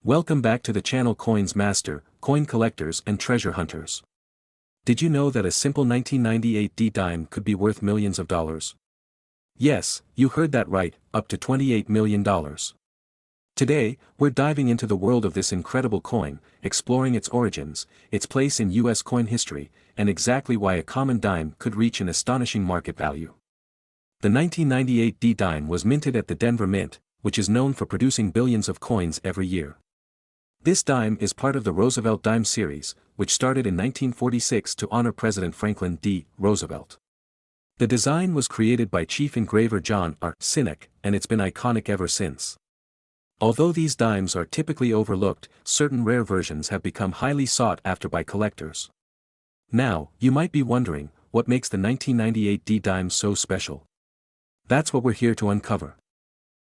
Welcome back to the channel Coins Master, Coin Collectors and Treasure Hunters. Did you know that a simple 1998 D dime could be worth millions of dollars? Yes, you heard that right, up to $28 million. Today, we're diving into the world of this incredible coin, exploring its origins, its place in US coin history, and exactly why a common dime could reach an astonishing market value. The 1998 D dime was minted at the Denver Mint, which is known for producing billions of coins every year. This dime is part of the Roosevelt dime series, which started in 1946 to honor President Franklin D. Roosevelt. The design was created by chief engraver John R. Sinek, and it's been iconic ever since. Although these dimes are typically overlooked, certain rare versions have become highly sought after by collectors. Now, you might be wondering, what makes the 1998 D dime so special? That's what we're here to uncover.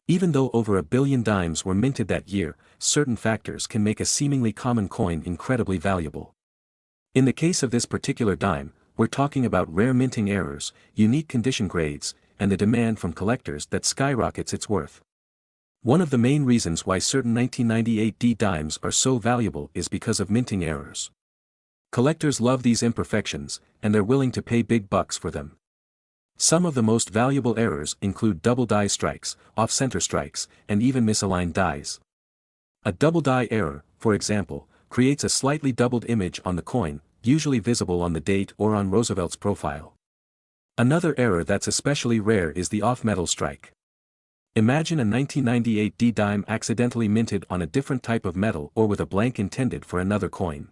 Even though over 1 billion dimes were minted that year, certain factors can make a seemingly common coin incredibly valuable. In the case of this particular dime, we're talking about rare minting errors, unique condition grades, and the demand from collectors that skyrockets its worth. One of the main reasons why certain 1998 D dimes are so valuable is because of minting errors. Collectors love these imperfections, and they're willing to pay big bucks for them. Some of the most valuable errors include double die strikes, off-center strikes, and even misaligned dies. A double die error, for example, creates a slightly doubled image on the coin, usually visible on the date or on Roosevelt's profile. Another error that's especially rare is the off-metal strike. Imagine a 1998 D dime accidentally minted on a different type of metal or with a blank intended for another coin.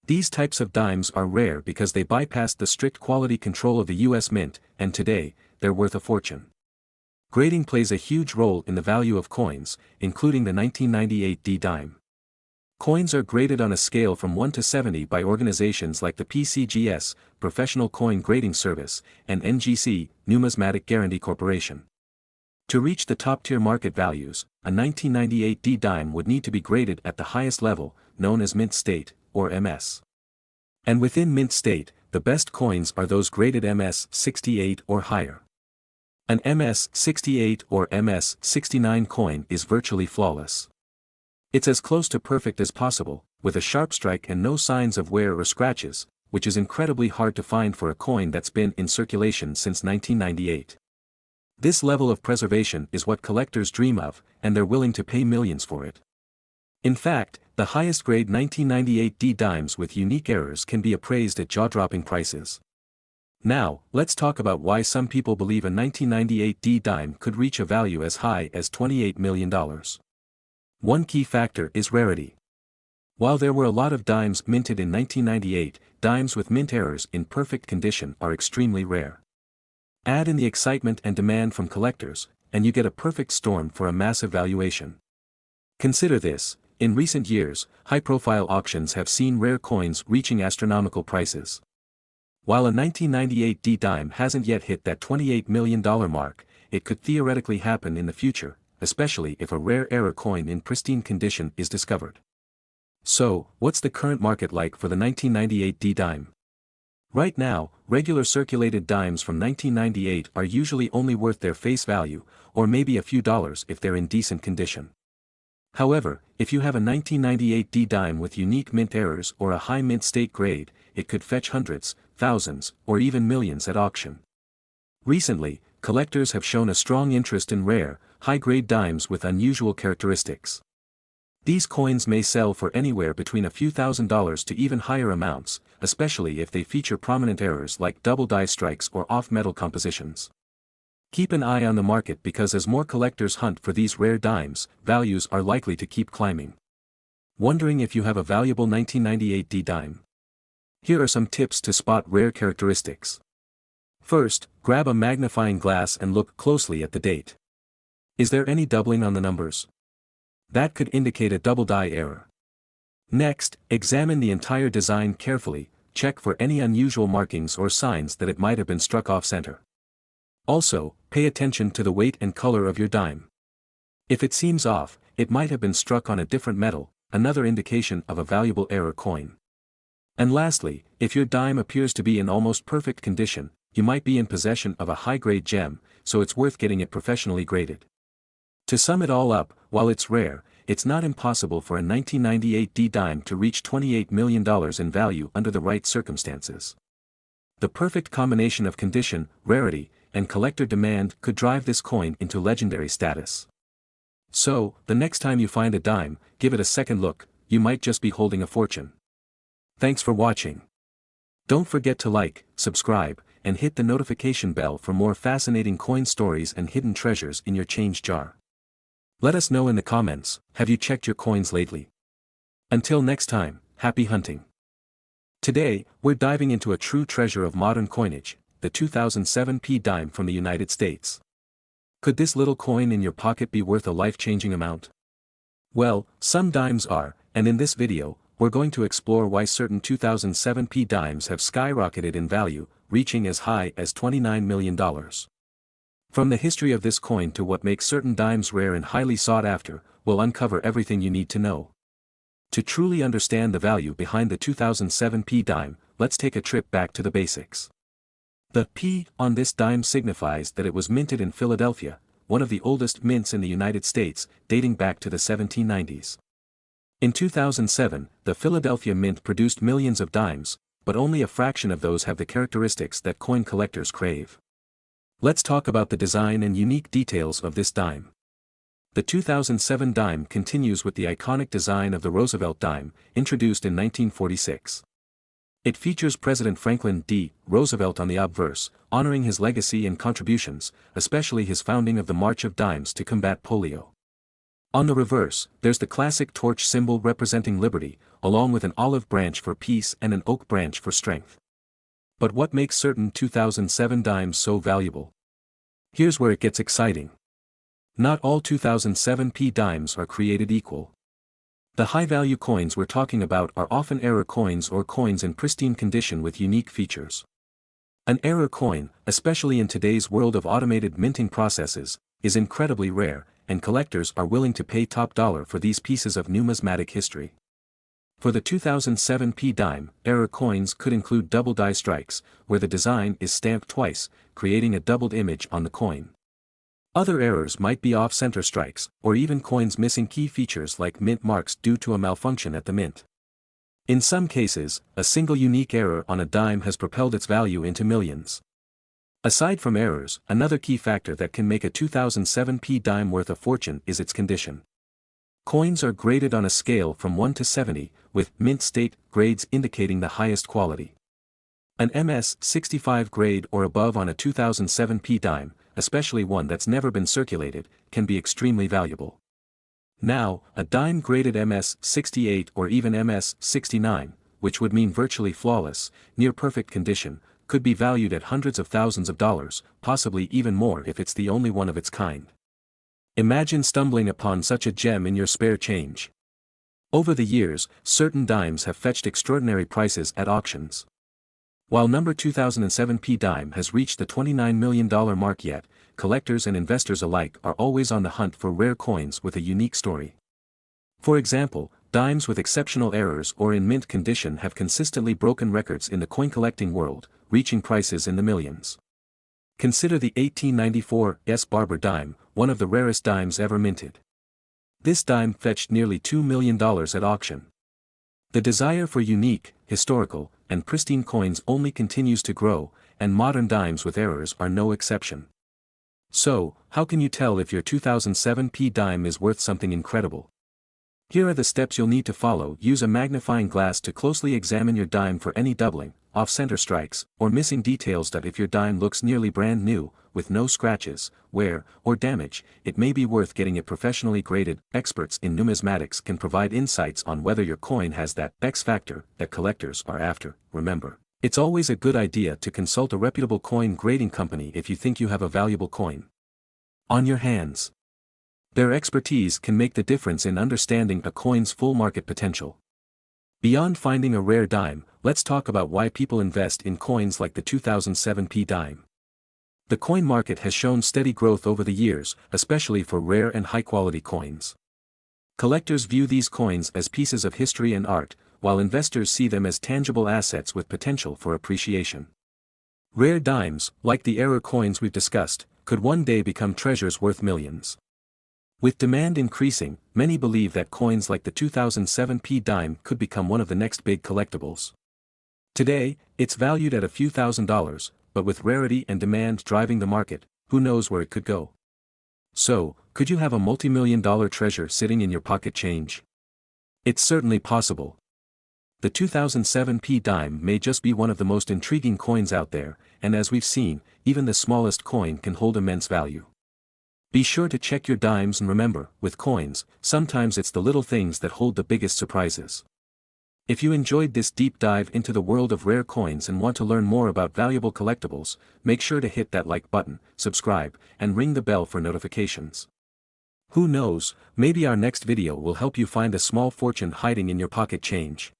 These types of dimes are rare because they bypassed the strict quality control of the US Mint, and today, they're worth a fortune. Grading plays a huge role in the value of coins, including the 1998 D dime. Coins are graded on a scale from 1 to 70 by organizations like the PCGS, Professional Coin Grading Service, and NGC, Numismatic Guarantee Corporation. To reach the top-tier market values, a 1998 D dime would need to be graded at the highest level, known as Mint State, or MS. And within Mint State, the best coins are those graded MS 68 or higher. An MS 68 or MS 69 coin is virtually flawless. It's as close to perfect as possible, with a sharp strike and no signs of wear or scratches, which is incredibly hard to find for a coin that's been in circulation since 1998. This level of preservation is what collectors dream of, and they're willing to pay millions for it. In fact, the highest grade 1998 D dimes with unique errors can be appraised at jaw-dropping prices. Now, let's talk about why some people believe a 1998 D dime could reach a value as high as $28 million. One key factor is rarity. While there were a lot of dimes minted in 1998, dimes with mint errors in perfect condition are extremely rare. Add in the excitement and demand from collectors, and you get a perfect storm for a massive valuation. Consider this. In recent years, high-profile auctions have seen rare coins reaching astronomical prices. While a 1998 D dime hasn't yet hit that $28 million mark, it could theoretically happen in the future, especially if a rare error coin in pristine condition is discovered. So, what's the current market like for the 1998 D dime? Right now, regular circulated dimes from 1998 are usually only worth their face value, or maybe a few dollars if they're in decent condition. However, if you have a 1998 D dime with unique mint errors or a high mint state grade, it could fetch hundreds, thousands, or even millions at auction. Recently, collectors have shown a strong interest in rare, high-grade dimes with unusual characteristics. These coins may sell for anywhere between a few $1,000s to even higher amounts, especially if they feature prominent errors like double die strikes or off-metal compositions. Keep an eye on the market because as more collectors hunt for these rare dimes, values are likely to keep climbing. Wondering if you have a valuable 1998 D dime? Here are some tips to spot rare characteristics. First, grab a magnifying glass and look closely at the date. Is there any doubling on the numbers? That could indicate a double die error. Next, examine the entire design carefully, check for any unusual markings or signs that it might have been struck off-center. Also, pay attention to the weight and color of your dime. If it seems off, it might have been struck on a different metal, another indication of a valuable error coin. And lastly, if your dime appears to be in almost perfect condition, you might be in possession of a high-grade gem, so it's worth getting it professionally graded. To sum it all up, while it's rare, it's not impossible for a 1998 D dime to reach $28 million in value under the right circumstances. The perfect combination of condition, rarity, and collector demand could drive this coin into legendary status. So, the next time you find a dime, give it a second look, you might just be holding a fortune. Thanks for watching. Don't forget to like, subscribe, and hit the notification bell for more fascinating coin stories and hidden treasures in your change jar. Let us know in the comments, have you checked your coins lately? Until next time, happy hunting. Today, we're diving into a true treasure of modern coinage, the 2007 P dime from the United States. Could this little coin in your pocket be worth a life-changing amount? Well, some dimes are, and in this video, we're going to explore why certain 2007 P dimes have skyrocketed in value, reaching as high as $29 million. From the history of this coin to what makes certain dimes rare and highly sought after, we'll uncover everything you need to know. To truly understand the value behind the 2007 P dime, let's take a trip back to the basics. The P on this dime signifies that it was minted in Philadelphia, one of the oldest mints in the United States, dating back to the 1790s. In 2007, the Philadelphia Mint produced millions of dimes, but only a fraction of those have the characteristics that coin collectors crave. Let's talk about the design and unique details of this dime. The 2007 dime continues with the iconic design of the Roosevelt dime, introduced in 1946. It features President Franklin D. Roosevelt on the obverse, honoring his legacy and contributions, especially his founding of the March of Dimes to combat polio. On the reverse, there's the classic torch symbol representing liberty, along with an olive branch for peace and an oak branch for strength. But what makes certain 2007 dimes so valuable? Here's where it gets exciting. Not all 2007 P dimes are created equal. The high-value coins we're talking about are often error coins or coins in pristine condition with unique features. An error coin, especially in today's world of automated minting processes, is incredibly rare, and collectors are willing to pay top dollar for these pieces of numismatic history. For the 2007 P dime, error coins could include double die strikes, where the design is stamped twice, creating a doubled image on the coin. Other errors might be off-center strikes, or even coins missing key features like mint marks due to a malfunction at the mint. In some cases, a single unique error on a dime has propelled its value into millions. Aside from errors, another key factor that can make a 2007 P dime worth a fortune is its condition. Coins are graded on a scale from 1 to 70, with mint state grades indicating the highest quality. An MS 65 grade or above on a 2007 P dime, especially one that's never been circulated, can be extremely valuable. Now, a dime graded MS 68 or even MS 69, which would mean virtually flawless, near perfect condition, could be valued at hundreds of thousands of dollars, possibly even more if it's the only one of its kind. Imagine stumbling upon such a gem in your spare change. Over the years, certain dimes have fetched extraordinary prices at auctions. While number 2007 P dime has reached the $29 million mark yet, collectors and investors alike are always on the hunt for rare coins with a unique story. For example, dimes with exceptional errors or in mint condition have consistently broken records in the coin collecting world, reaching prices in the millions. Consider the 1894 S. Barber dime, one of the rarest dimes ever minted. This dime fetched nearly $2 million at auction. The desire for unique, historical, and pristine coins only continues to grow, and modern dimes with errors are no exception. So, how can you tell if your 2007 P dime is worth something incredible? Here are the steps you'll need to follow. Use a magnifying glass to closely examine your dime for any doubling, off-center strikes, or missing details. That if your dime looks nearly brand new, with no scratches, wear, or damage, it may be worth getting it professionally graded. Experts in numismatics can provide insights on whether your coin has that X factor that collectors are after. Remember, it's always a good idea to consult a reputable coin grading company if you think you have a valuable coin on your hands. Their expertise can make the difference in understanding a coin's full market potential. Beyond finding a rare dime, let's talk about why people invest in coins like the 2007 P dime. The coin market has shown steady growth over the years, especially for rare and high-quality coins. Collectors view these coins as pieces of history and art, while investors see them as tangible assets with potential for appreciation. Rare dimes, like the error coins we've discussed, could one day become treasures worth millions. With demand increasing, many believe that coins like the 2007 P dime could become one of the next big collectibles. Today, it's valued at a few $1,000s, but with rarity and demand driving the market, who knows where it could go. So, could you have a multi-million-dollar treasure sitting in your pocket change? It's certainly possible. The 2007 P dime may just be one of the most intriguing coins out there, and as we've seen, even the smallest coin can hold immense value. Be sure to check your dimes, and remember, with coins, sometimes it's the little things that hold the biggest surprises. If you enjoyed this deep dive into the world of rare coins and want to learn more about valuable collectibles, make sure to hit that like button, subscribe, and ring the bell for notifications. Who knows, maybe our next video will help you find a small fortune hiding in your pocket change.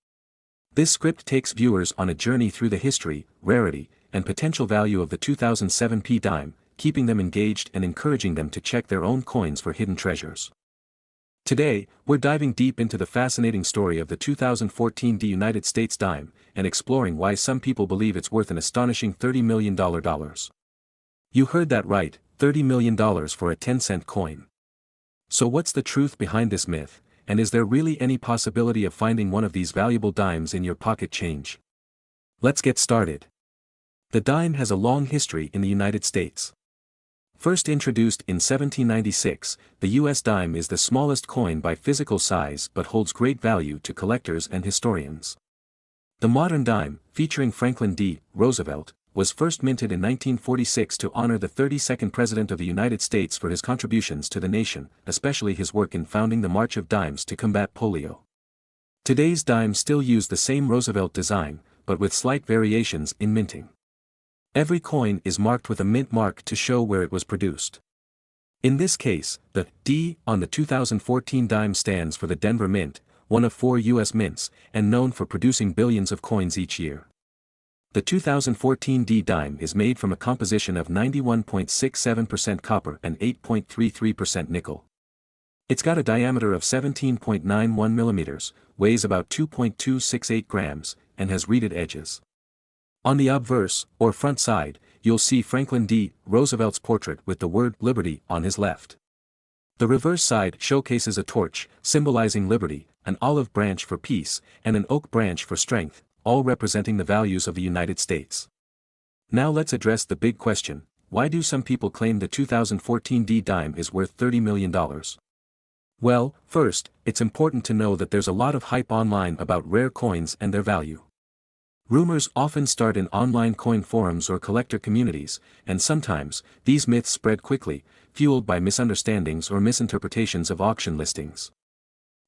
This script takes viewers on a journey through the history, rarity, and potential value of the 2007 P dime, keeping them engaged and encouraging them to check their own coins for hidden treasures. Today, we're diving deep into the fascinating story of the 2014 United States dime, and exploring why some people believe it's worth an astonishing $30 million. You heard that right, $30 million for a 10-cent coin. So what's the truth behind this myth, and is there really any possibility of finding one of these valuable dimes in your pocket change? Let's get started. The dime has a long history in the United States. First introduced in 1796, the U.S. dime is the smallest coin by physical size but holds great value to collectors and historians. The modern dime, featuring Franklin D. Roosevelt, was first minted in 1946 to honor the 32nd President of the United States for his contributions to the nation, especially his work in founding the March of Dimes to combat polio. Today's dimes still use the same Roosevelt design, but with slight variations in minting. Every coin is marked with a mint mark to show where it was produced. In this case, the D on the 2014 dime stands for the Denver Mint, one of 4 U.S. mints, and known for producing billions of coins each year. The 2014 D dime is made from a composition of 91.67% copper and 8.33% nickel. It's got a diameter of 17.91 millimeters, weighs about 2.268 grams, and has reeded edges. On the obverse, or front side, you'll see Franklin D. Roosevelt's portrait with the word Liberty on his left. The reverse side showcases a torch, symbolizing liberty, an olive branch for peace, and an oak branch for strength, all representing the values of the United States. Now let's address the big question: why do some people claim the 2014 D dime is worth $30 million? Well, first, it's important to know that there's a lot of hype online about rare coins and their value. Rumors often start in online coin forums or collector communities, and sometimes, these myths spread quickly, fueled by misunderstandings or misinterpretations of auction listings.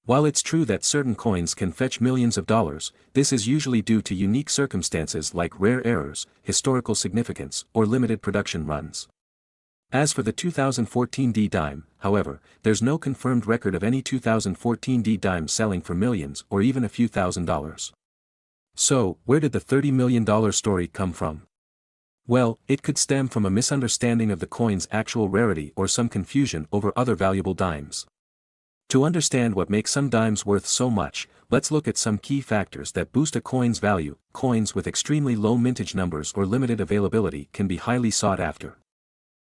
While it's true that certain coins can fetch millions of dollars, this is usually due to unique circumstances like rare errors, historical significance, or limited production runs. As for the 2014 D dime, however, there's no confirmed record of any 2014 D dime selling for millions or even a few $1,000s. So, where did the $30 million story come from? Well, it could stem from a misunderstanding of the coin's actual rarity or some confusion over other valuable dimes. To understand what makes some dimes worth so much, let's look at some key factors that boost a coin's value. Coins with extremely low mintage numbers or limited availability can be highly sought after.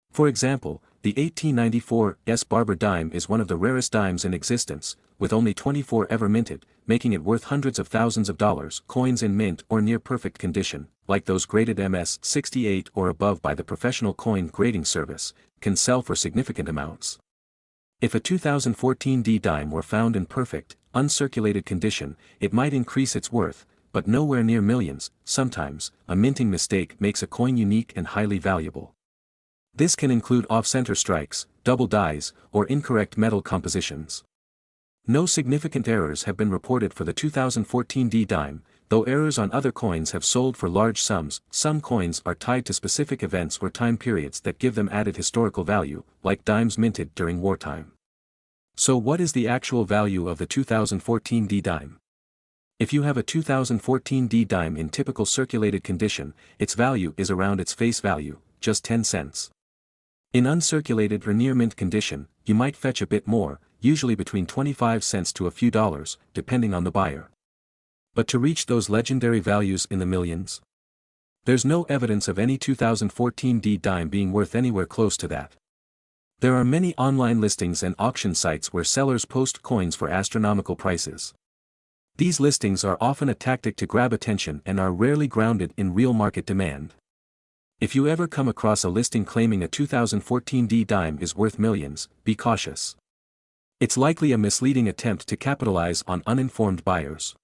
For example, the 1894 S. Barber dime is one of the rarest dimes in existence, with only 24 ever minted, making it worth hundreds of thousands of dollars. Coins in mint or near perfect condition, like those graded MS 68 or above by the Professional Coin Grading Service, can sell for significant amounts. If a 2014 D dime were found in perfect, uncirculated condition, it might increase its worth, but nowhere near millions. Sometimes, a minting mistake makes a coin unique and highly valuable. This can include off-center strikes, double dies, or incorrect metal compositions. No significant errors have been reported for the 2014 D dime, though errors on other coins have sold for large sums. Some coins are tied to specific events or time periods that give them added historical value, like dimes minted during wartime. So what is the actual value of the 2014 D dime? If you have a 2014 D dime in typical circulated condition, its value is around its face value, just 10 cents. In uncirculated or near mint condition, you might fetch a bit more, usually between 25 cents to a few dollars, depending on the buyer. But to reach those legendary values in the millions? There's no evidence of any 2014 D dime being worth anywhere close to that. There are many online listings and auction sites where sellers post coins for astronomical prices. These listings are often a tactic to grab attention and are rarely grounded in real market demand. If you ever come across a listing claiming a 2014 D dime is worth millions, be cautious. It's likely a misleading attempt to capitalize on uninformed buyers.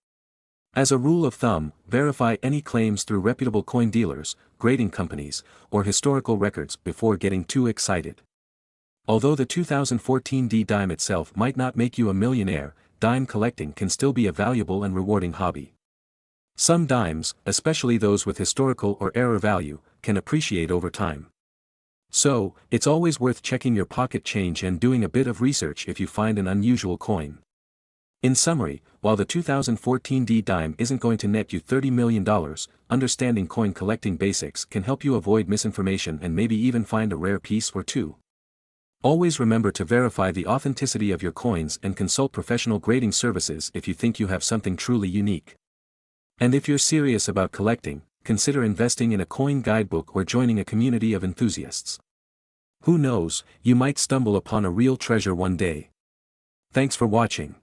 As a rule of thumb, verify any claims through reputable coin dealers, grading companies, or historical records before getting too excited. Although the 2014 D dime itself might not make you a millionaire, dime collecting can still be a valuable and rewarding hobby. Some dimes, especially those with historical or era value, can appreciate over time. So, it's always worth checking your pocket change and doing a bit of research if you find an unusual coin. In summary, while the 2014 D dime isn't going to net you $30 million, understanding coin collecting basics can help you avoid misinformation and maybe even find a rare piece or two. Always remember to verify the authenticity of your coins and consult professional grading services if you think you have something truly unique. And if you're serious about collecting, consider investing in a coin guidebook or joining a community of enthusiasts. Who knows, you might stumble upon a real treasure one day. Thanks for watching.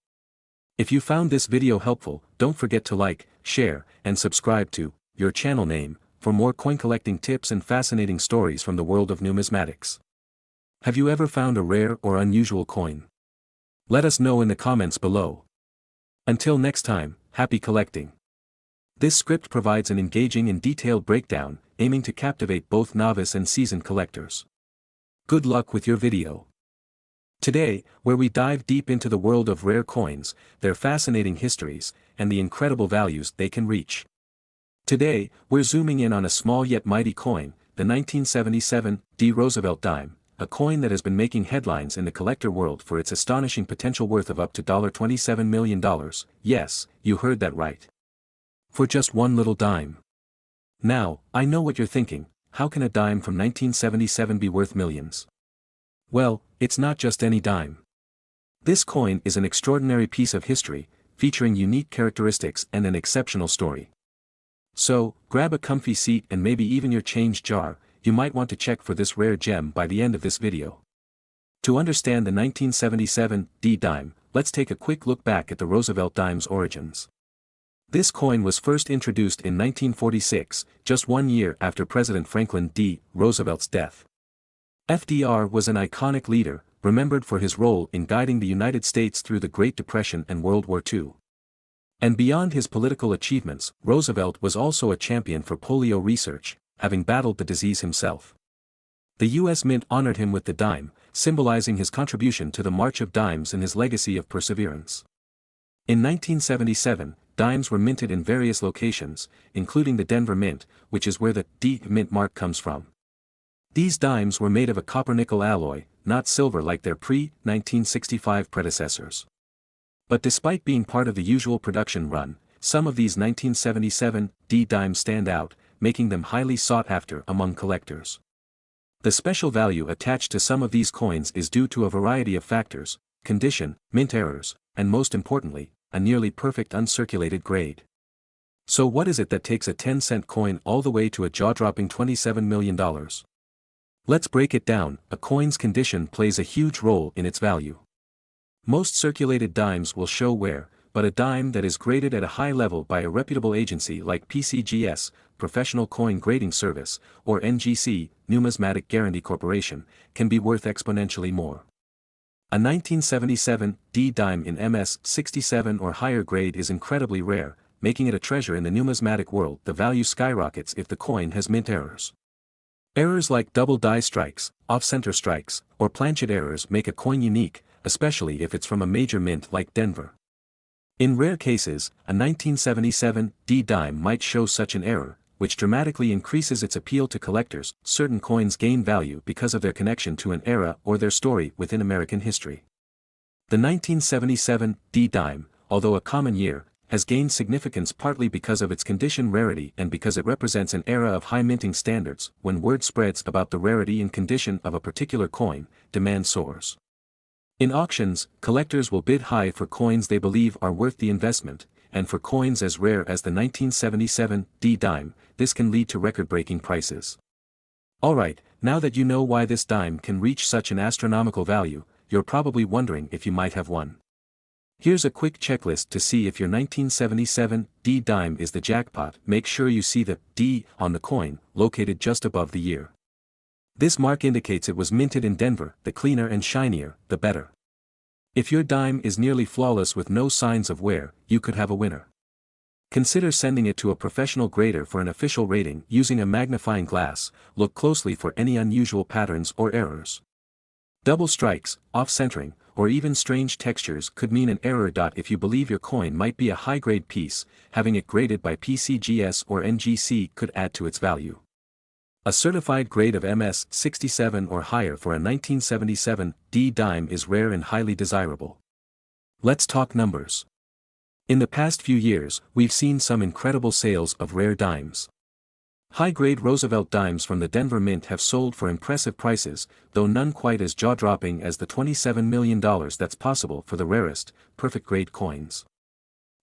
If you found this video helpful, don't forget to like, share, and subscribe to your channel name for more coin collecting tips and fascinating stories from the world of numismatics. Have you ever found a rare or unusual coin? Let us know in the comments below. Until next time, happy collecting. This script provides an engaging and detailed breakdown, aiming to captivate both novice and seasoned collectors. Good luck with your video. Today, where we dive deep into the world of rare coins, their fascinating histories, and the incredible values they can reach. Today, we're zooming in on a small yet mighty coin, the 1977 D Roosevelt dime, a coin that has been making headlines in the collector world for its astonishing potential worth of up to $27 million. Yes, you heard that right. For just one little dime. Now, I know what you're thinking, how can a dime from 1977 be worth millions? Well, it's not just any dime. This coin is an extraordinary piece of history, featuring unique characteristics and an exceptional story. So, grab a comfy seat and maybe even your change jar, you might want to check for this rare gem by the end of this video. To understand the 1977 D dime, let's take a quick look back at the Roosevelt dime's origins. This coin was first introduced in 1946, just 1 year after President Franklin D. Roosevelt's death. FDR was an iconic leader, remembered for his role in guiding the United States through the Great Depression and World War II. And beyond his political achievements, Roosevelt was also a champion for polio research, having battled the disease himself. The U.S. Mint honored him with the dime, symbolizing his contribution to the March of Dimes and his legacy of perseverance. In 1977, dimes were minted in various locations, including the Denver Mint, which is where the D Mint mark comes from. These dimes were made of a copper-nickel alloy, not silver like their pre-1965 predecessors. But despite being part of the usual production run, some of these 1977 D dimes stand out, making them highly sought after among collectors. The special value attached to some of these coins is due to a variety of factors: condition, mint errors, and most importantly, a nearly perfect uncirculated grade. So what is it that takes a 10-cent coin all the way to a jaw-dropping $27 million? Let's break it down. A coin's condition plays a huge role in its value. Most circulated dimes will show wear, but a dime that is graded at a high level by a reputable agency like PCGS, Professional Coin Grading Service, or NGC, Numismatic Guarantee Corporation, can be worth exponentially more. A 1977 D dime in MS-67 or higher grade is incredibly rare, making it a treasure in the numismatic world. The value skyrockets if the coin has mint errors. Errors like double die strikes, off-center strikes, or planchet errors make a coin unique, especially if it's from a major mint like Denver. In rare cases, a 1977 D dime might show such an error, which dramatically increases its appeal to collectors. Certain coins gain value because of their connection to an era or their story within American history. The 1977 D dime, although a common year, has gained significance partly because of its condition rarity and because it represents an era of high minting standards. When word spreads about the rarity and condition of a particular coin, demand soars. In auctions, collectors will bid high for coins they believe are worth the investment, and for coins as rare as the 1977 D dime, this can lead to record-breaking prices. Alright, now that you know why this dime can reach such an astronomical value, you're probably wondering if you might have one. Here's a quick checklist to see if your 1977 D dime is the jackpot. Make sure you see the D on the coin, located just above the year. This mark indicates it was minted in Denver. The cleaner and shinier, the better. If your dime is nearly flawless with no signs of wear, you could have a winner. Consider sending it to a professional grader for an official rating using a magnifying glass. Look closely for any unusual patterns or errors. Double strikes, off-centering, or even strange textures could mean an error. If you believe your coin might be a high-grade piece, having it graded by PCGS or NGC could add to its value. A certified grade of MS 67 or higher for a 1977 D dime is rare and highly desirable. Let's talk numbers. In the past few years, we've seen some incredible sales of rare dimes. High-grade Roosevelt dimes from the Denver Mint have sold for impressive prices, though none quite as jaw-dropping as the $27 million that's possible for the rarest, perfect-grade coins.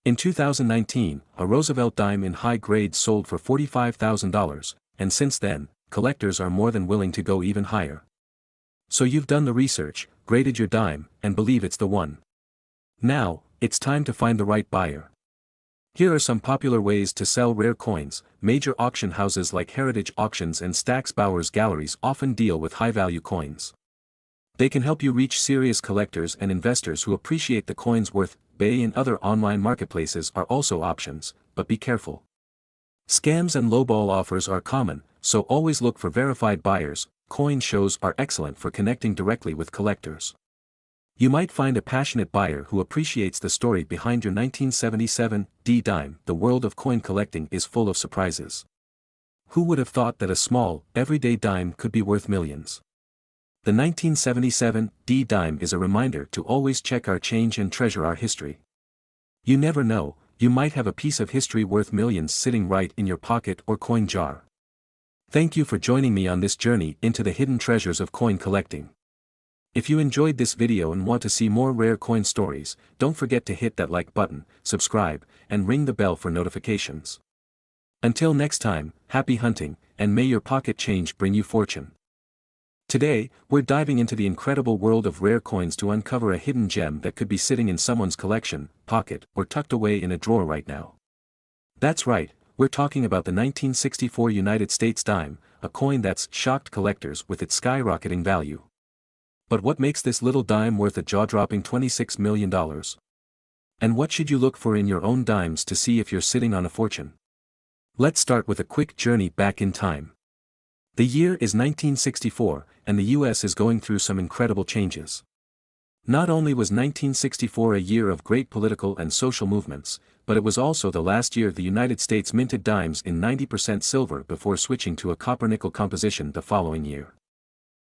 In 2019, a Roosevelt dime in high grade sold for $45,000, and since then, collectors are more than willing to go even higher. So you've done the research, graded your dime, and believe it's the one. Now, it's time to find the right buyer. Here are some popular ways to sell rare coins. Major auction houses like Heritage Auctions and Stack's Bowers Galleries often deal with high-value coins. They can help you reach serious collectors and investors who appreciate the coin's worth. eBay and other online marketplaces are also options, but be careful. Scams and lowball offers are common, so always look for verified buyers. Coin shows are excellent for connecting directly with collectors. You might find a passionate buyer who appreciates the story behind your 1977 D dime. The world of coin collecting is full of surprises. Who would have thought that a small, everyday dime could be worth millions? The 1977 D dime is a reminder to always check our change and treasure our history. You never know, you might have a piece of history worth millions sitting right in your pocket or coin jar. Thank you for joining me on this journey into the hidden treasures of coin collecting. If you enjoyed this video and want to see more rare coin stories, don't forget to hit that like button, subscribe, and ring the bell for notifications. Until next time, happy hunting, and may your pocket change bring you fortune. Today, we're diving into the incredible world of rare coins to uncover a hidden gem that could be sitting in someone's collection, pocket, or tucked away in a drawer right now. That's right, we're talking about the 1964 United States dime, a coin that's shocked collectors with its skyrocketing value. But what makes this little dime worth a jaw-dropping $26 million? And what should you look for in your own dimes to see if you're sitting on a fortune? Let's start with a quick journey back in time. The year is 1964, and the US is going through some incredible changes. Not only was 1964 a year of great political and social movements, but it was also the last year the United States minted dimes in 90% silver before switching to a copper-nickel composition the following year.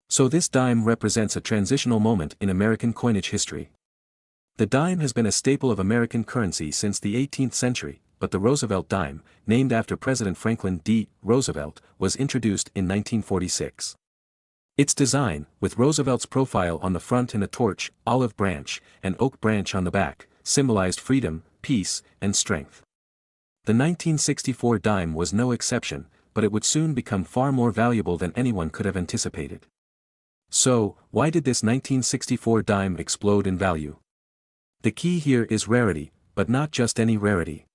So this dime represents a transitional moment in American coinage history. The dime has been a staple of American currency since the 18th century, but the Roosevelt dime, named after President Franklin D. Roosevelt, was introduced in 1946. Its design, with Roosevelt's profile on the front and a torch, olive branch, and oak branch on the back, symbolized freedom, peace, and strength. The 1964 dime was no exception, but it would soon become far more valuable than anyone could have anticipated. So, why did this 1964 dime explode in value? The key here is rarity, but not just any rarity.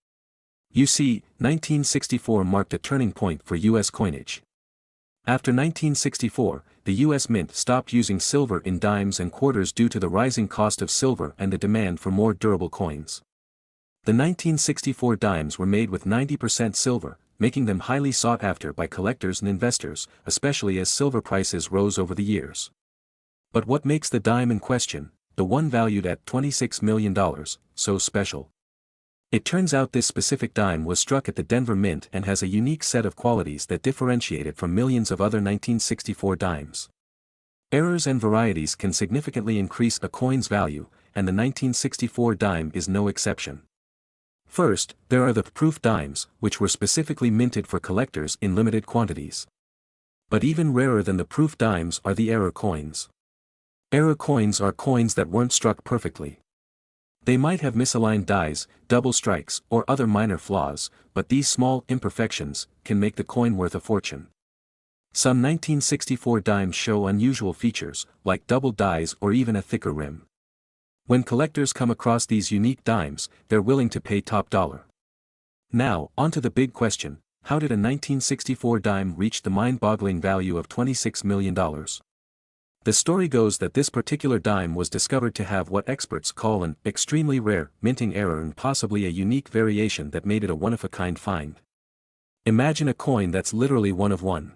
You see, 1964 marked a turning point for U.S. coinage. After 1964, the U.S. Mint stopped using silver in dimes and quarters due to the rising cost of silver and the demand for more durable coins. The 1964 dimes were made with 90% silver, making them highly sought after by collectors and investors, especially as silver prices rose over the years. But what makes the dime in question, the one valued at $26 million, so special? It turns out this specific dime was struck at the Denver Mint and has a unique set of qualities that differentiate it from millions of other 1964 dimes. Errors and varieties can significantly increase a coin's value, and the 1964 dime is no exception. First, there are the proof dimes, which were specifically minted for collectors in limited quantities. But even rarer than the proof dimes are the error coins. Error coins are coins that weren't struck perfectly. They might have misaligned dies, double strikes, or other minor flaws, but these small imperfections can make the coin worth a fortune. Some 1964 dimes show unusual features, like double dies or even a thicker rim. When collectors come across these unique dimes, they're willing to pay top dollar. Now, onto the big question: how did a 1964 dime reach the mind-boggling value of $26 million? The story goes that this particular dime was discovered to have what experts call an extremely rare minting error and possibly a unique variation that made it a one-of-a-kind find. Imagine a coin that's literally one of one.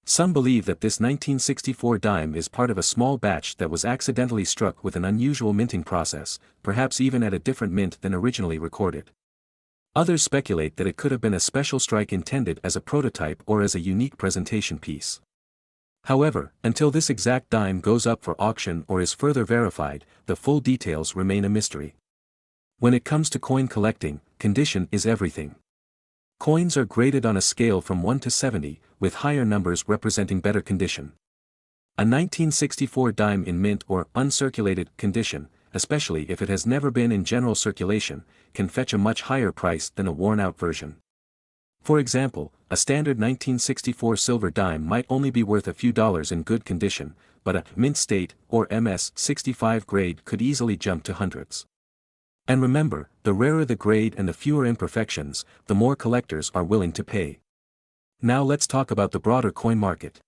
Some believe that this 1964 dime is part of a small batch that was accidentally struck with an unusual minting process, perhaps even at a different mint than originally recorded. Others speculate that it could have been a special strike intended as a prototype or as a unique presentation piece. However, until this exact dime goes up for auction or is further verified, the full details remain a mystery. When it comes to coin collecting, condition is everything. Coins are graded on a scale from 1 to 70, with higher numbers representing better condition. A 1964 dime in mint or uncirculated condition, especially if it has never been in general circulation, can fetch a much higher price than a worn-out version. For example, a standard 1964 silver dime might only be worth a few dollars in good condition, but a mint state or MS-65 grade could easily jump to hundreds. And remember, the rarer the grade and the fewer imperfections, the more collectors are willing to pay. Now let's talk about the broader coin market.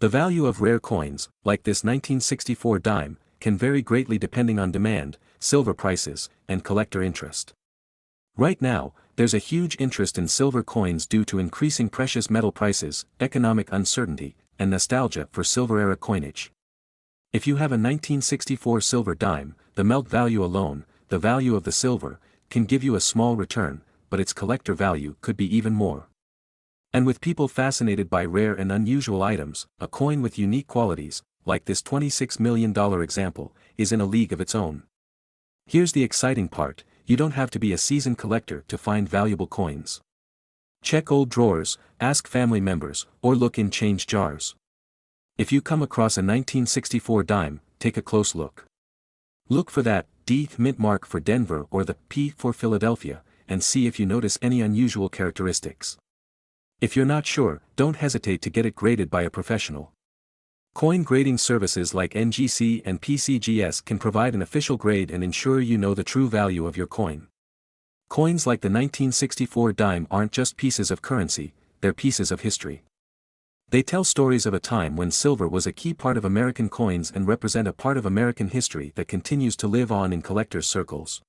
The value of rare coins, like this 1964 dime, can vary greatly depending on demand, silver prices, and collector interest. Right now, there's a huge interest in silver coins due to increasing precious metal prices, economic uncertainty, and nostalgia for silver-era coinage. If you have a 1964 silver dime, the melt value alone, the value of the silver, can give you a small return, but its collector value could be even more. And with people fascinated by rare and unusual items, a coin with unique qualities, like this $26 million example, is in a league of its own. Here's the exciting part: you don't have to be a seasoned collector to find valuable coins. Check old drawers, ask family members, or look in change jars. If you come across a 1964 dime, take a close look. Look for that D mint mark for Denver or the P for Philadelphia, and see if you notice any unusual characteristics. If you're not sure, don't hesitate to get it graded by a professional. Coin grading services like NGC and PCGS can provide an official grade and ensure you know the true value of your coin. Coins like the 1964 dime aren't just pieces of currency, they're pieces of history. They tell stories of a time when silver was a key part of American coins and represent a part of American history that continues to live on in collectors' circles.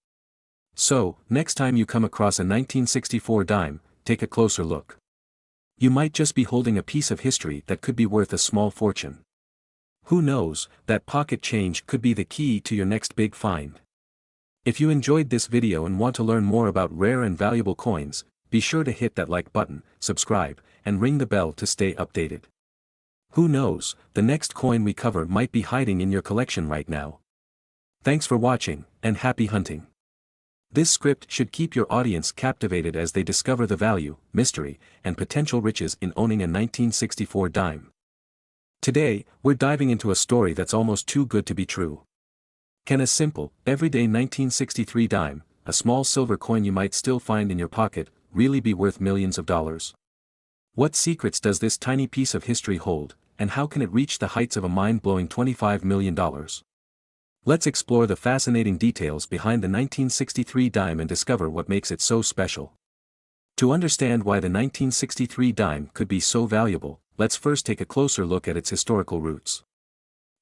So, next time you come across a 1964 dime, take a closer look. You might just be holding a piece of history that could be worth a small fortune. Who knows, that pocket change could be the key to your next big find. If you enjoyed this video and want to learn more about rare and valuable coins, be sure to hit that like button, subscribe, and ring the bell to stay updated. Who knows, the next coin we cover might be hiding in your collection right now. Thanks for watching, and happy hunting. This script should keep your audience captivated as they discover the value, mystery, and potential riches in owning a 1964 dime. Today, we're diving into a story that's almost too good to be true. Can a simple, everyday 1963 dime, a small silver coin you might still find in your pocket, really be worth millions of dollars? What secrets does this tiny piece of history hold, and how can it reach the heights of a mind-blowing $25 million? Let's explore the fascinating details behind the 1963 dime and discover what makes it so special. To understand why the 1963 dime could be so valuable, let's first take a closer look at its historical roots.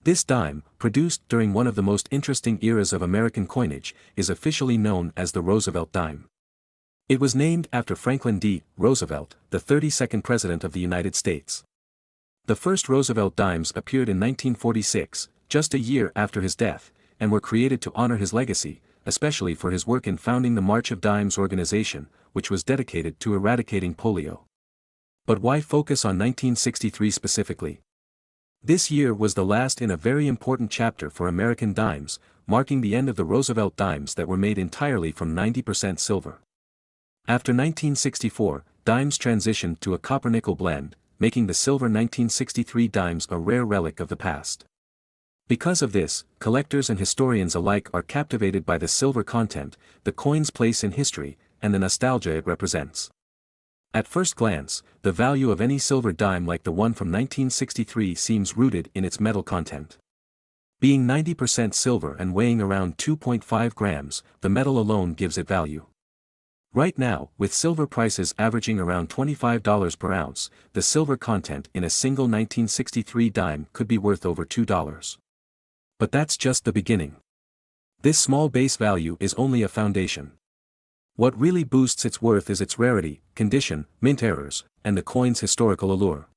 This dime, produced during one of the most interesting eras of American coinage, is officially known as the Roosevelt dime. It was named after Franklin D. Roosevelt, the 32nd President of the United States. The first Roosevelt dimes appeared in 1946, just a year after his death, and were created to honor his legacy, especially for his work in founding the March of Dimes organization, which was dedicated to eradicating polio. But why focus on 1963 specifically? This year was the last in a very important chapter for American dimes, marking the end of the Roosevelt dimes that were made entirely from 90% silver. After 1964, dimes transitioned to a copper-nickel blend, making the silver 1963 dimes a rare relic of the past. Because of this, collectors and historians alike are captivated by the silver content, the coin's place in history, and the nostalgia it represents. At first glance, the value of any silver dime like the one from 1963 seems rooted in its metal content. Being 90% silver and weighing around 2.5 grams, the metal alone gives it value. Right now, with silver prices averaging around $25 per ounce, the silver content in a single 1963 dime could be worth over $2. But that's just the beginning. This small base value is only a foundation. What really boosts its worth is its rarity, condition, mint errors, and the coin's historical allure.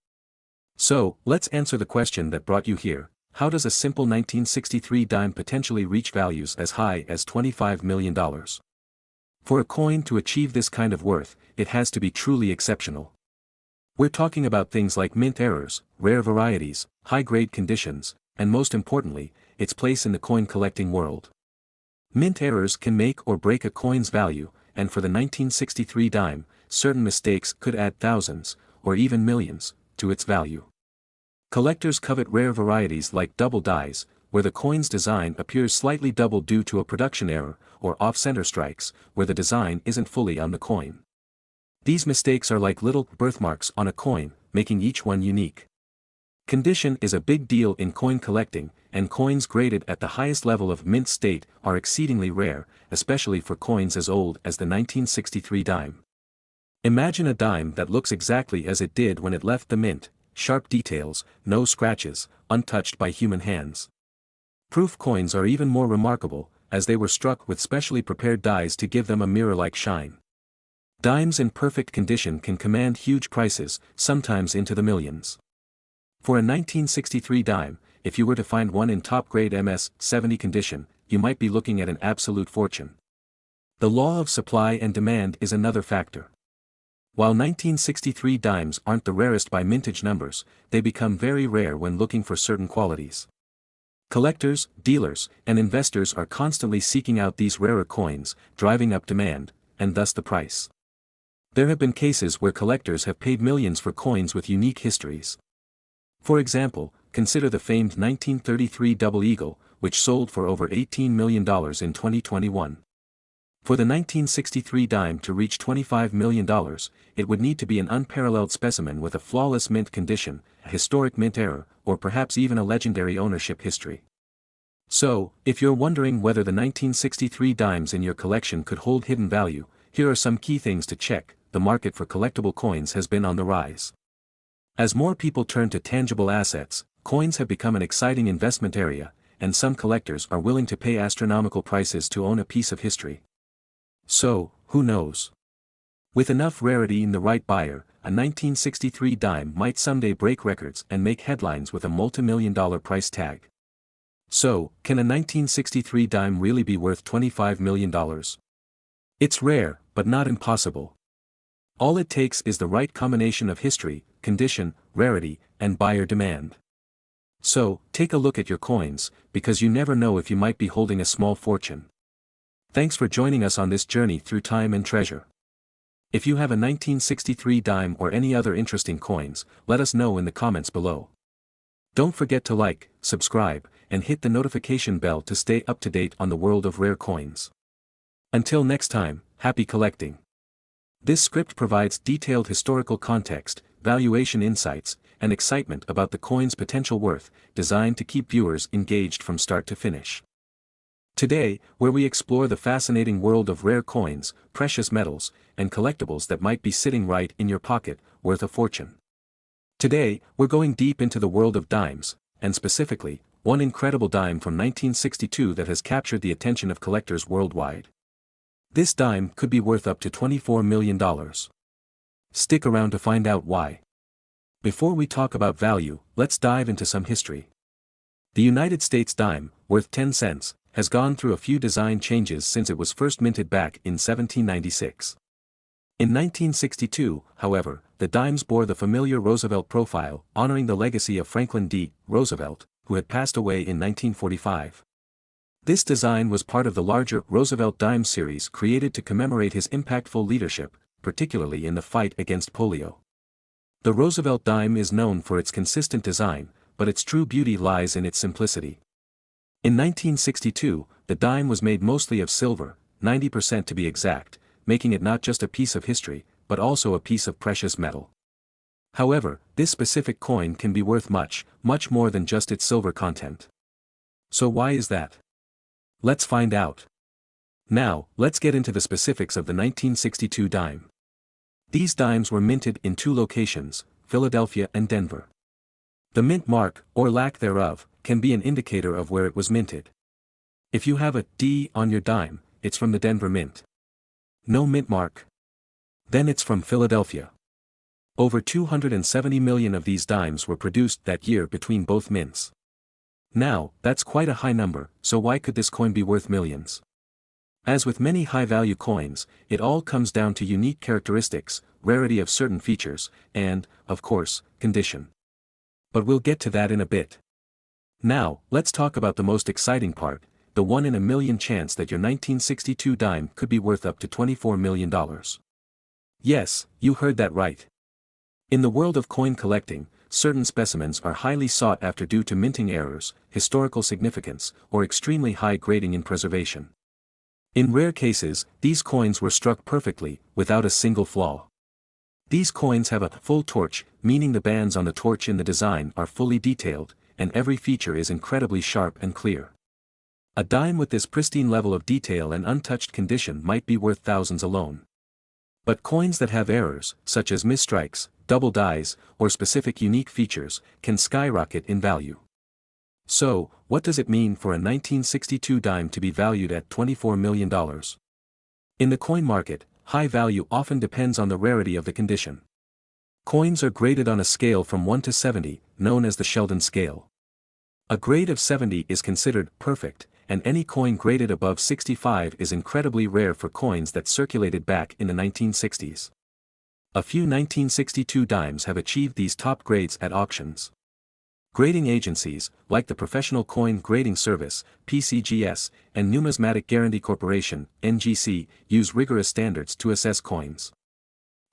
So, let's answer the question that brought you here: how does a simple 1963 dime potentially reach values as high as $25 million? For a coin to achieve this kind of worth, it has to be truly exceptional. We're talking about things like mint errors, rare varieties, high-grade conditions, and most importantly, its place in the coin collecting world. Mint errors can make or break a coin's value, and for the 1963 dime, certain mistakes could add thousands, or even millions, to its value. Collectors covet rare varieties like double dies, where the coin's design appears slightly double due to a production error, or off-center strikes, where the design isn't fully on the coin. These mistakes are like little birthmarks on a coin, making each one unique. Condition is a big deal in coin collecting, and coins graded at the highest level of mint state are exceedingly rare, especially for coins as old as the 1963 dime. Imagine a dime that looks exactly as it did when it left the mint: sharp details, no scratches, untouched by human hands. Proof coins are even more remarkable, as they were struck with specially prepared dies to give them a mirror-like shine. Dimes in perfect condition can command huge prices, sometimes into the millions. For a 1963 dime, if you were to find one in top-grade MS-70 condition, you might be looking at an absolute fortune. The law of supply and demand is another factor. While 1963 dimes aren't the rarest by mintage numbers, they become very rare when looking for certain qualities. Collectors, dealers, and investors are constantly seeking out these rarer coins, driving up demand, and thus the price. There have been cases where collectors have paid millions for coins with unique histories. For example, consider the famed 1933 Double Eagle, which sold for over $18 million in 2021. For the 1963 dime to reach $25 million, it would need to be an unparalleled specimen with a flawless mint condition, a historic mint error, or perhaps even a legendary ownership history. So, if you're wondering whether the 1963 dimes in your collection could hold hidden value, here are some key things to check. The market for collectible coins has been on the rise. As more people turn to tangible assets, coins have become an exciting investment area, and some collectors are willing to pay astronomical prices to own a piece of history. So, who knows? With enough rarity in the right buyer, a 1963 dime might someday break records and make headlines with a multi-million-dollar price tag. So, can a 1963 dime really be worth $25 million? It's rare, but not impossible. All it takes is the right combination of history, condition, rarity, and buyer demand. So, take a look at your coins, because you never know if you might be holding a small fortune. Thanks for joining us on this journey through time and treasure. If you have a 1963 dime or any other interesting coins, let us know in the comments below. Don't forget to like, subscribe, and hit the notification bell to stay up to date on the world of rare coins. Until next time, happy collecting. This script provides detailed historical context, valuation insights, and excitement about the coin's potential worth, designed to keep viewers engaged from start to finish. Today, where we explore the fascinating world of rare coins, precious metals, and collectibles that might be sitting right in your pocket, worth a fortune. Today, we're going deep into the world of dimes, and specifically, one incredible dime from 1962 that has captured the attention of collectors worldwide. This dime could be worth up to $24 million. Stick around to find out why. Before we talk about value, let's dive into some history. The United States dime, worth 10 cents, has gone through a few design changes since it was first minted back in 1796. In 1962, however, the dimes bore the familiar Roosevelt profile, honoring the legacy of Franklin D. Roosevelt, who had passed away in 1945. This design was part of the larger Roosevelt Dime series created to commemorate his impactful leadership, particularly in the fight against polio. The Roosevelt dime is known for its consistent design, but its true beauty lies in its simplicity. In 1962, the dime was made mostly of silver, 90% to be exact, making it not just a piece of history, but also a piece of precious metal. However, this specific coin can be worth much, much more than just its silver content. So why is that? Let's find out. Now, let's get into the specifics of the 1962 dime. These dimes were minted in two locations, Philadelphia and Denver. The mint mark, or lack thereof, can be an indicator of where it was minted. If you have a D on your dime, it's from the Denver Mint. No mint mark? Then it's from Philadelphia. Over 270 million of these dimes were produced that year between both mints. Now, that's quite a high number, so why could this coin be worth millions? As with many high-value coins, it all comes down to unique characteristics, rarity of certain features, and, of course, condition. But we'll get to that in a bit. Now, let's talk about the most exciting part, the 1 in a million chance that your 1962 dime could be worth up to $24 million. Yes, you heard that right. In the world of coin collecting, certain specimens are highly sought after due to minting errors, historical significance, or extremely high grading in preservation. In rare cases, these coins were struck perfectly, without a single flaw. These coins have a full torch, meaning the bands on the torch in the design are fully detailed, and every feature is incredibly sharp and clear. A dime with this pristine level of detail and untouched condition might be worth thousands alone. But coins that have errors, such as misstrikes, double dies, or specific unique features, can skyrocket in value. So, what does it mean for a 1962 dime to be valued at $24 million? In the coin market, high value often depends on the rarity of the condition. Coins are graded on a scale from 1 to 70, known as the Sheldon scale. A grade of 70 is considered perfect, and any coin graded above 65 is incredibly rare for coins that circulated back in the 1960s. A few 1962 dimes have achieved these top grades at auctions. Grading agencies, like the Professional Coin Grading Service, PCGS, and Numismatic Guarantee Corporation, NGC, use rigorous standards to assess coins.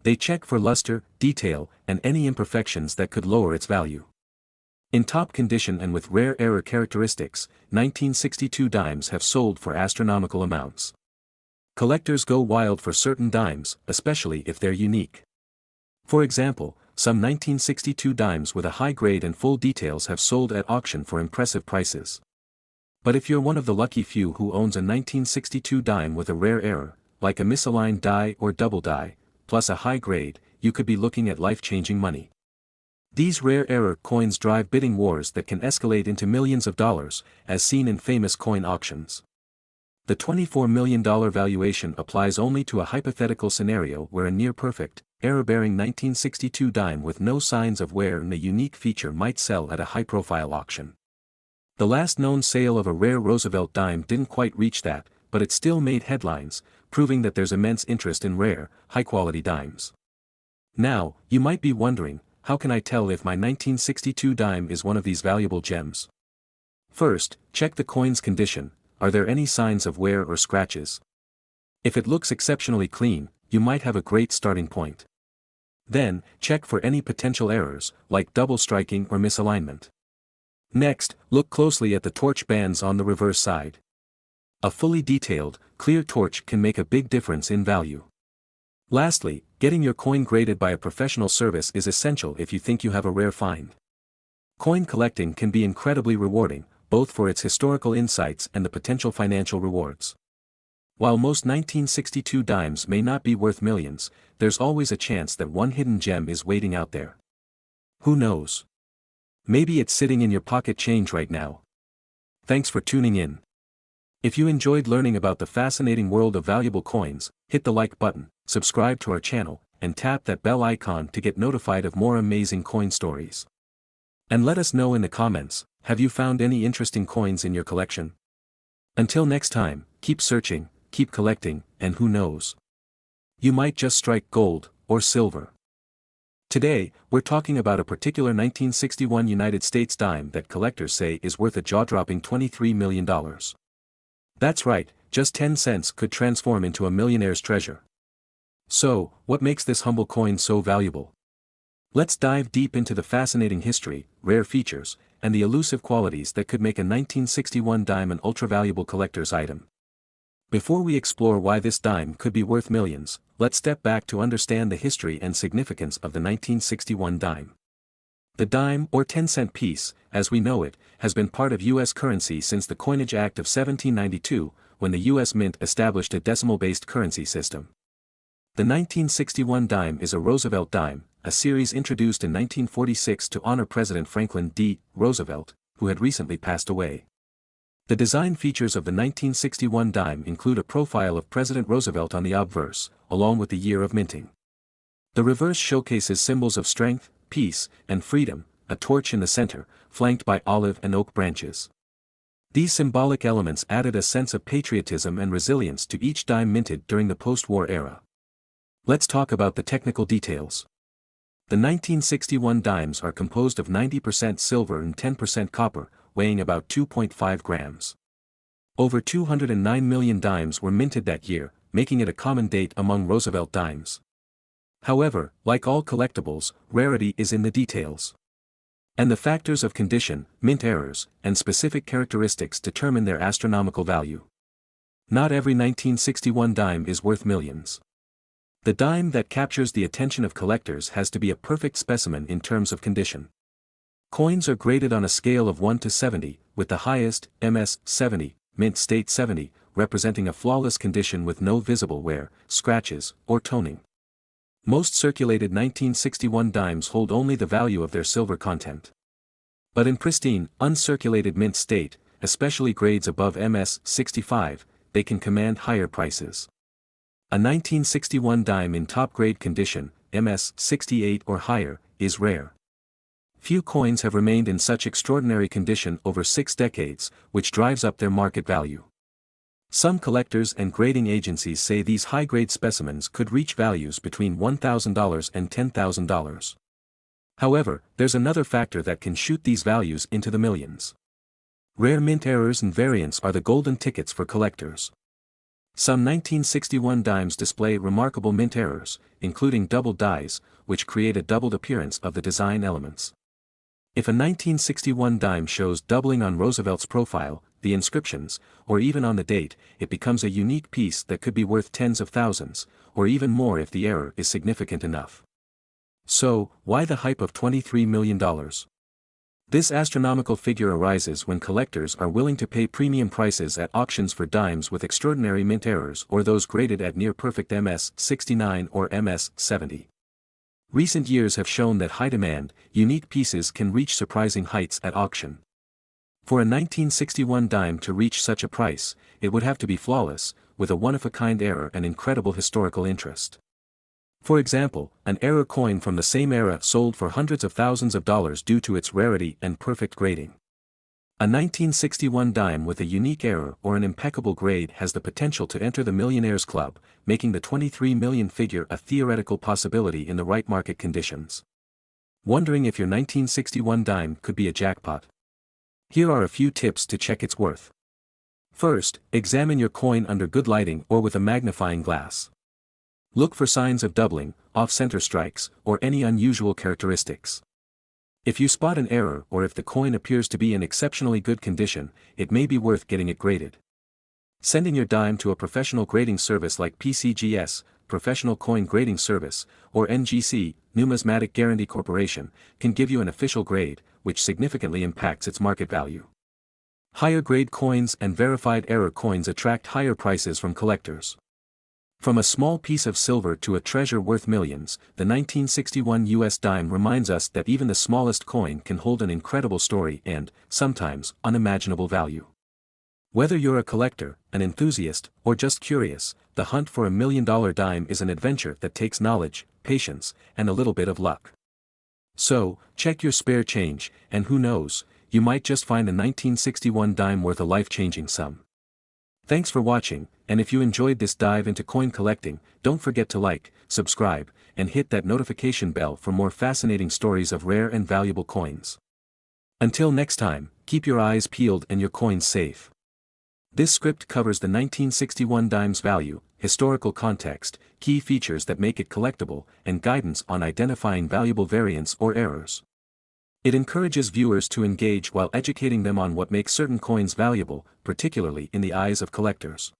They check for luster, detail, and any imperfections that could lower its value. In top condition and with rare error characteristics, 1962 dimes have sold for astronomical amounts. Collectors go wild for certain dimes, especially if they're unique. For example, some 1962 dimes with a high grade and full details have sold at auction for impressive prices. But if you're one of the lucky few who owns a 1962 dime with a rare error, like a misaligned die or double die, plus a high grade, you could be looking at life-changing money. These rare error coins drive bidding wars that can escalate into millions of dollars, as seen in famous coin auctions. The $24 million valuation applies only to a hypothetical scenario where a near-perfect, error-bearing 1962 dime with no signs of wear and a unique feature might sell at a high-profile auction. The last known sale of a rare Roosevelt dime didn't quite reach that, but it still made headlines, proving that there's immense interest in rare, high-quality dimes. Now, you might be wondering, how can I tell if my 1962 dime is one of these valuable gems? First, check the coin's condition. Are there any signs of wear or scratches? If it looks exceptionally clean, you might have a great starting point. Then, check for any potential errors, like double striking or misalignment. Next, look closely at the torch bands on the reverse side. A fully detailed, clear torch can make a big difference in value. Lastly, getting your coin graded by a professional service is essential if you think you have a rare find. Coin collecting can be incredibly rewarding, both for its historical insights and the potential financial rewards. While most 1962 dimes may not be worth millions, there's always a chance that one hidden gem is waiting out there. Who knows? Maybe it's sitting in your pocket change right now. Thanks for tuning in. If you enjoyed learning about the fascinating world of valuable coins, hit the like button, subscribe to our channel, and tap that bell icon to get notified of more amazing coin stories. And let us know in the comments, have you found any interesting coins in your collection? Until next time, keep searching, keep collecting, and who knows? You might just strike gold, or silver. Today, we're talking about a particular 1961 United States dime that collectors say is worth a jaw-dropping $23 million. That's right, just 10 cents could transform into a millionaire's treasure. So, what makes this humble coin so valuable? Let's dive deep into the fascinating history, rare features, and the elusive qualities that could make a 1961 dime an ultra-valuable collector's item. Before we explore why this dime could be worth millions, let's step back to understand the history and significance of the 1961 dime. The dime, or 10-cent piece, as we know it, has been part of U.S. currency since the Coinage Act of 1792, when the U.S. Mint established a decimal-based currency system. The 1961 dime is a Roosevelt dime, a series introduced in 1946 to honor President Franklin D. Roosevelt, who had recently passed away. The design features of the 1961 dime include a profile of President Roosevelt on the obverse, along with the year of minting. The reverse showcases symbols of strength, peace, and freedom, a torch in the center, flanked by olive and oak branches. These symbolic elements added a sense of patriotism and resilience to each dime minted during the post-war era. Let's talk about the technical details. The 1961 dimes are composed of 90% silver and 10% copper, weighing about 2.5 grams. Over 209 million dimes were minted that year, making it a common date among Roosevelt dimes. However, like all collectibles, rarity is in the details. And the factors of condition, mint errors, and specific characteristics determine their astronomical value. Not every 1961 dime is worth millions. The dime that captures the attention of collectors has to be a perfect specimen in terms of condition. Coins are graded on a scale of 1 to 70, with the highest, MS 70, mint state 70, representing a flawless condition with no visible wear, scratches, or toning. Most circulated 1961 dimes hold only the value of their silver content. But in pristine, uncirculated mint state, especially grades above MS 65, they can command higher prices. A 1961 dime in top-grade condition, MS 68 or higher, is rare. Few coins have remained in such extraordinary condition over 6 decades, which drives up their market value. Some collectors and grading agencies say these high-grade specimens could reach values between $1,000 and $10,000. However, there's another factor that can shoot these values into the millions. Rare mint errors and variants are the golden tickets for collectors. Some 1961 dimes display remarkable mint errors, including double dies, which create a doubled appearance of the design elements. If a 1961 dime shows doubling on Roosevelt's profile, the inscriptions, or even on the date, it becomes a unique piece that could be worth tens of thousands, or even more if the error is significant enough. So, why the hype of $23 million? This astronomical figure arises when collectors are willing to pay premium prices at auctions for dimes with extraordinary mint errors or those graded at near-perfect MS 69 or MS 70. Recent years have shown that high demand, unique pieces can reach surprising heights at auction. For a 1961 dime to reach such a price, it would have to be flawless, with a one-of-a-kind error and incredible historical interest. For example, an error coin from the same era sold for hundreds of thousands of dollars due to its rarity and perfect grading. A 1961 dime with a unique error or an impeccable grade has the potential to enter the Millionaires Club, making the 23 million figure a theoretical possibility in the right market conditions. Wondering if your 1961 dime could be a jackpot? Here are a few tips to check its worth. First, examine your coin under good lighting or with a magnifying glass. Look for signs of doubling, off-center strikes, or any unusual characteristics. If you spot an error or if the coin appears to be in exceptionally good condition, it may be worth getting it graded. Sending your dime to a professional grading service like PCGS, Professional Coin Grading Service, or NGC, Numismatic Guarantee Corporation, can give you an official grade, which significantly impacts its market value. Higher grade coins and verified error coins attract higher prices from collectors. From a small piece of silver to a treasure worth millions, the 1961 US dime reminds us that even the smallest coin can hold an incredible story and, sometimes, unimaginable value. Whether you're a collector, an enthusiast, or just curious, the hunt for $1 million dime is an adventure that takes knowledge, patience, and a little bit of luck. So, check your spare change, and who knows, you might just find a 1961 dime worth a life-changing sum. Thanks for watching, and if you enjoyed this dive into coin collecting, don't forget to like, subscribe, and hit that notification bell for more fascinating stories of rare and valuable coins. Until next time, keep your eyes peeled and your coins safe. This script covers the 1961 dime's value, historical context, key features that make it collectible, and guidance on identifying valuable variants or errors. It encourages viewers to engage while educating them on what makes certain coins valuable, particularly in the eyes of collectors.